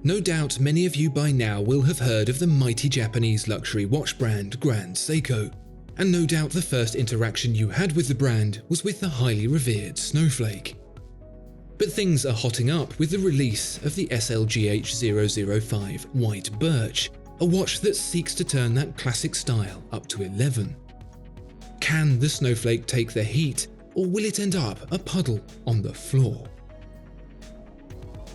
No doubt many of you by now will have heard of the mighty Japanese luxury watch brand Grand Seiko, and no doubt the first interaction you had with the brand was with the highly revered Snowflake. But things are hotting up with the release of the SLGH005 White Birch, a watch that seeks to turn that classic style up to 11. Can the Snowflake take the heat, or will it end up a puddle on the floor?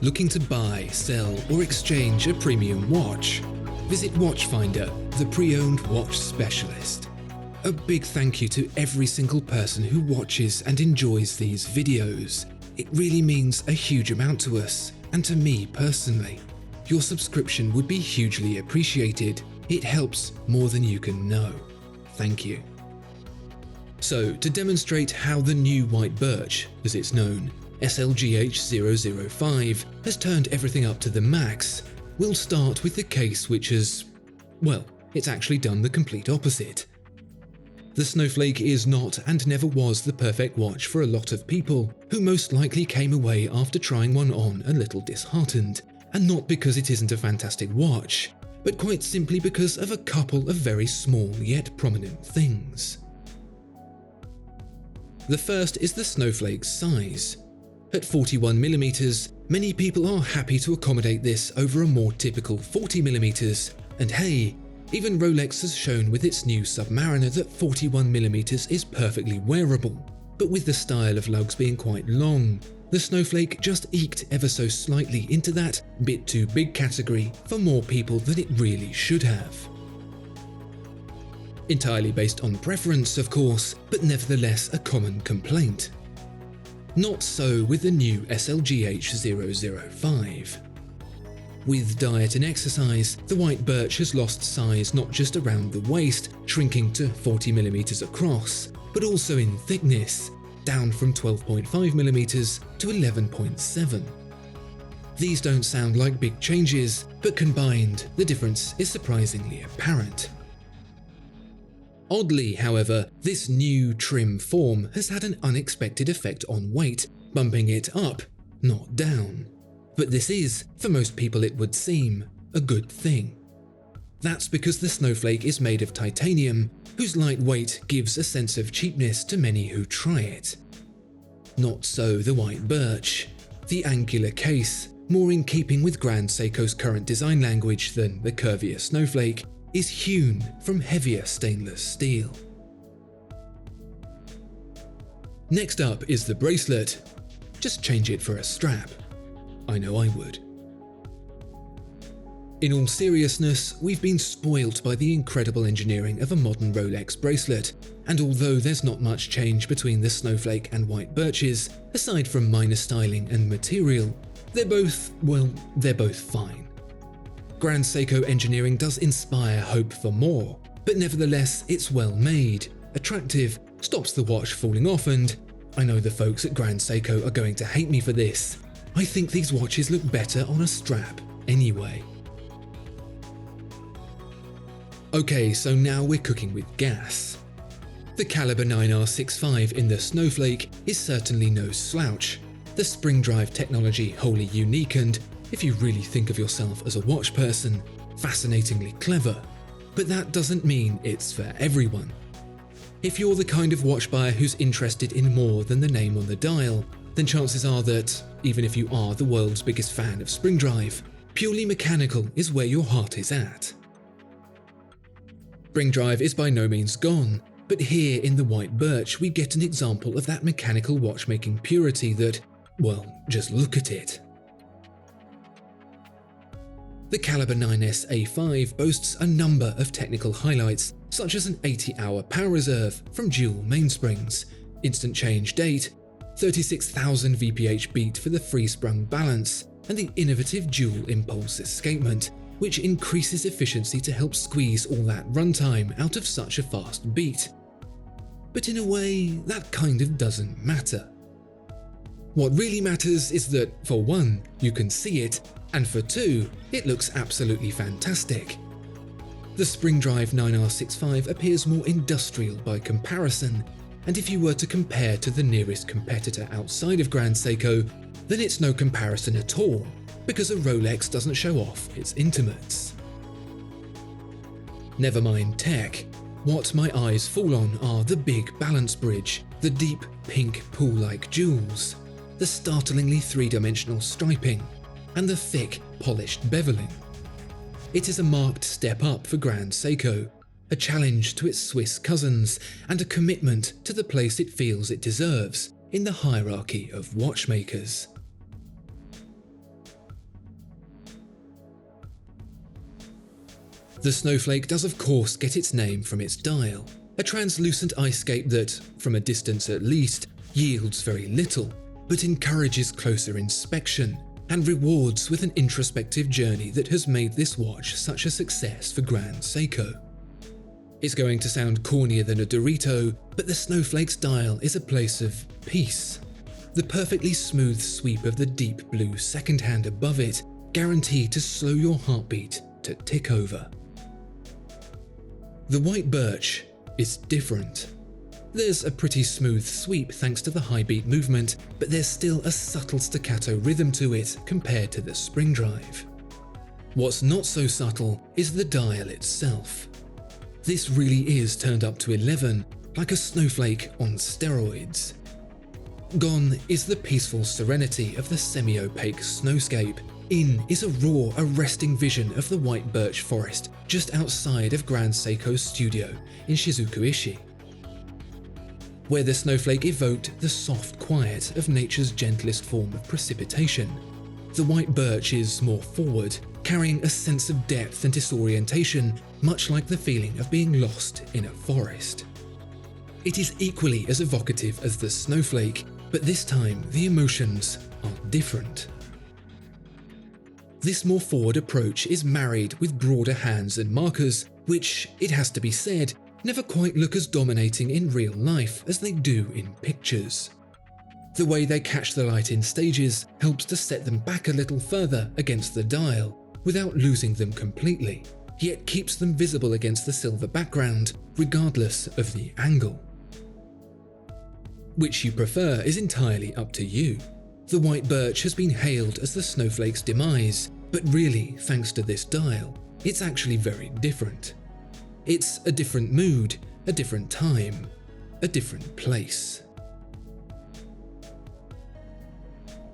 Looking to buy, sell, or exchange a premium watch? Visit Watchfinder, the pre-owned watch specialist. A big thank you to every single person who watches and enjoys these videos. It really means a huge amount to us, and to me personally. Your subscription would be hugely appreciated. It helps more than you can know. Thank you. So, to demonstrate how the new White Birch, as it's known, SLGH005, has turned everything up to the max, we'll start with the case which has, well, it's actually done the complete opposite. The Snowflake is not and never was the perfect watch for a lot of people, who most likely came away after trying one on a little disheartened, and not because it isn't a fantastic watch, but quite simply because of a couple of very small yet prominent things. The first is the Snowflake's size. At 41mm, many people are happy to accommodate this over a more typical 40mm, and hey, even Rolex has shown with its new Submariner that 41mm is perfectly wearable. But with the style of lugs being quite long, the Snowflake just eked ever so slightly into that bit too big category for more people than it really should have. Entirely based on preference, of course, but nevertheless a common complaint. Not so with the new SLGH005. With diet and exercise, the White Birch has lost size not just around the waist, shrinking to 40mm across, but also in thickness, down from 12.5mm to 11.7. These don't sound like big changes, but combined, the difference is surprisingly apparent. Oddly, however, this new trim form has had an unexpected effect on weight, bumping it up, not down. But this is, for most people it would seem, a good thing. That's because the Snowflake is made of titanium, whose light weight gives a sense of cheapness to many who try it. Not so the White Birch. The angular case, more in keeping with Grand Seiko's current design language than the curvier Snowflake, is hewn from heavier stainless steel. Next up is the bracelet. Just change it for a strap. I know I would. In all seriousness, we've been spoilt by the incredible engineering of a modern Rolex bracelet, and although there's not much change between the Snowflake and White Birches, aside from minor styling and material, they're both fine. Grand Seiko engineering does inspire hope for more, but nevertheless it's well made, attractive, stops the watch falling off, and I know the folks at Grand Seiko are going to hate me for this. I think these watches look better on a strap anyway. Okay, so now we're cooking with gas. The caliber 9R65 in the Snowflake is certainly no slouch. The spring drive technology wholly unique and, if you really think of yourself as a watch person, fascinatingly clever. But that doesn't mean it's for everyone. If you're the kind of watch buyer who's interested in more than the name on the dial, then chances are that, even if you are the world's biggest fan of spring drive, purely mechanical is where your heart is at. Spring drive is by no means gone, but here in the White Birch we get an example of that mechanical watchmaking purity that, well, just look at it. The caliber 9S A5 boasts a number of technical highlights, such as an 80-hour power reserve from dual mainsprings, instant change date, 36,000 VPH beat for the free-sprung balance, and the innovative dual impulse escapement, which increases efficiency to help squeeze all that runtime out of such a fast beat. But in a way, that kind of doesn't matter. What really matters is that, for one, you can see it, and for two, it looks absolutely fantastic. The spring drive 9R65 appears more industrial by comparison, and if you were to compare to the nearest competitor outside of Grand Seiko, then it's no comparison at all. because a Rolex doesn't show off its intimates. Never mind tech. What my eyes fall on are the big balance bridge, the deep pink pool-like jewels, the startlingly three-dimensional striping, and the thick, polished beveling. It is a marked step up for Grand Seiko, a challenge to its Swiss cousins, and a commitment to the place it feels it deserves in the hierarchy of watchmakers. The Snowflake does of course get its name from its dial, a translucent eye-scape that, from a distance at least, yields very little, but encourages closer inspection and rewards with an introspective journey that has made this watch such a success for Grand Seiko. It's going to sound cornier than a Dorito, but the Snowflake's dial is a place of peace. The perfectly smooth sweep of the deep blue second hand above it guaranteed to slow your heartbeat to tick over. The white birch is different. There's a pretty smooth sweep thanks to the high beat movement, but there's still a subtle staccato rhythm to it compared to the spring drive. What's not so subtle is the dial itself. This really is turned up to 11, like a snowflake on steroids. Gone is the peaceful serenity of the semi-opaque snowscape. In is a raw, arresting vision of the white birch forest just outside of Grand Seiko's studio in Shizuku-ishi, where the snowflake evoked the soft quiet of nature's gentlest form of precipitation. The white birch is more forward, carrying a sense of depth and disorientation, much like the feeling of being lost in a forest. It is equally as evocative as the snowflake, but this time the emotions are different. This more forward approach is married with broader hands and markers, which, it has to be said, never quite look as dominating in real life as they do in pictures. The way they catch the light in stages helps to set them back a little further against the dial without losing them completely, yet keeps them visible against the silver background regardless of the angle. Which you prefer is entirely up to you. The white birch has been hailed as the snowflake's demise, but really, thanks to this dial, it's actually very different. It's a different mood, a different time, a different place.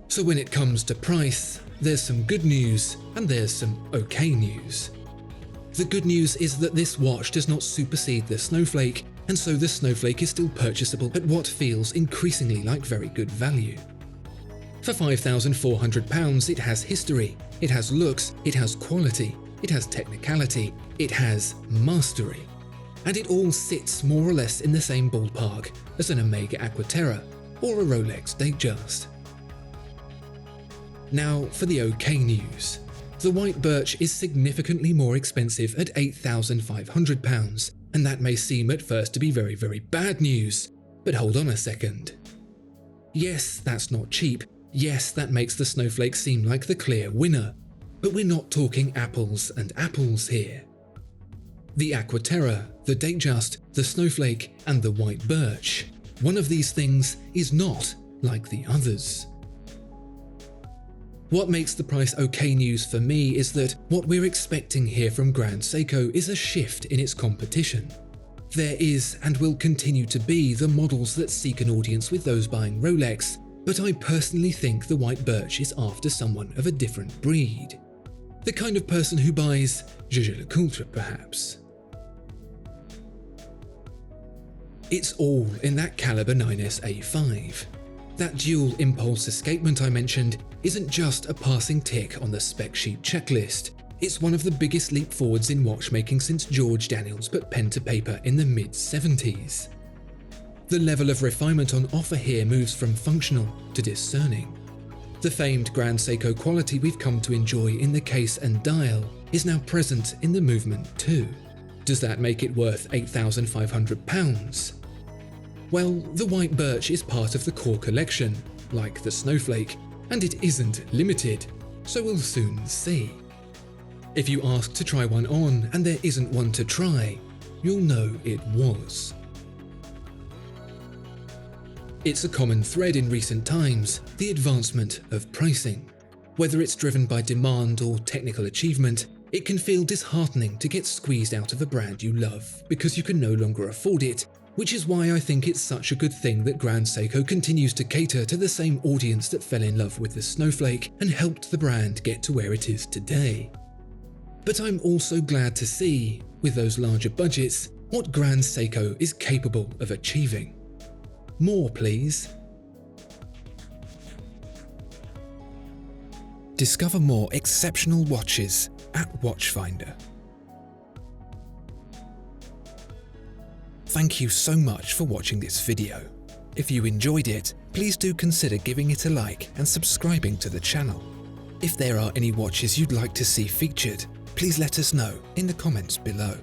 So when it comes to price, there's some good news and there's some okay news. The good news is that this watch does not supersede the Snowflake, and so the Snowflake is still purchasable at what feels increasingly like very good value. For £5,400, it has history, it has looks, it has quality, it has technicality, it has mastery. And it all sits more or less in the same ballpark as an Omega Aquaterra or a Rolex Datejust. Now for the okay news. The white birch is significantly more expensive at £8,500, and that may seem at first to be very, very bad news, but hold on a second. Yes, that's not cheap. Yes, that makes the Snowflake seem like the clear winner, but we're not talking apples and apples here. The Aquaterra, the Datejust, the Snowflake, and the white birch, one of these things is not like the others. What makes the price okay news for me is that what we're expecting here from Grand Seiko is a shift in its competition. There is and will continue to be the models that seek an audience with those buying Rolex, but I personally think the white birch is after someone of a different breed. The kind of person who buys Jaeger LeCoultre, perhaps. It's all in that caliber 9S A5. That dual impulse escapement I mentioned isn't just a passing tick on the spec sheet checklist. It's one of the biggest leap forwards in watchmaking since George Daniels put pen to paper in the mid-70s. The level of refinement on offer here moves from functional to discerning. The famed Grand Seiko quality we've come to enjoy in the case and dial is now present in the movement too. Does that make it worth £8,500? Well, the white birch is part of the core collection, like the Snowflake, and it isn't limited, so we'll soon see. If you ask to try one on and there isn't one to try, you'll know it was. It's a common thread in recent times, the advancement of pricing. Whether it's driven by demand or technical achievement, it can feel disheartening to get squeezed out of a brand you love because you can no longer afford it, which is why I think it's such a good thing that Grand Seiko continues to cater to the same audience that fell in love with the Snowflake and helped the brand get to where it is today. But I'm also glad to see, with those larger budgets, what Grand Seiko is capable of achieving. More, please. Discover more exceptional watches at Watchfinder. Thank you so much for watching this video. If you enjoyed it, please do consider giving it a like and subscribing to the channel. If there are any watches you'd like to see featured, please let us know in the comments below.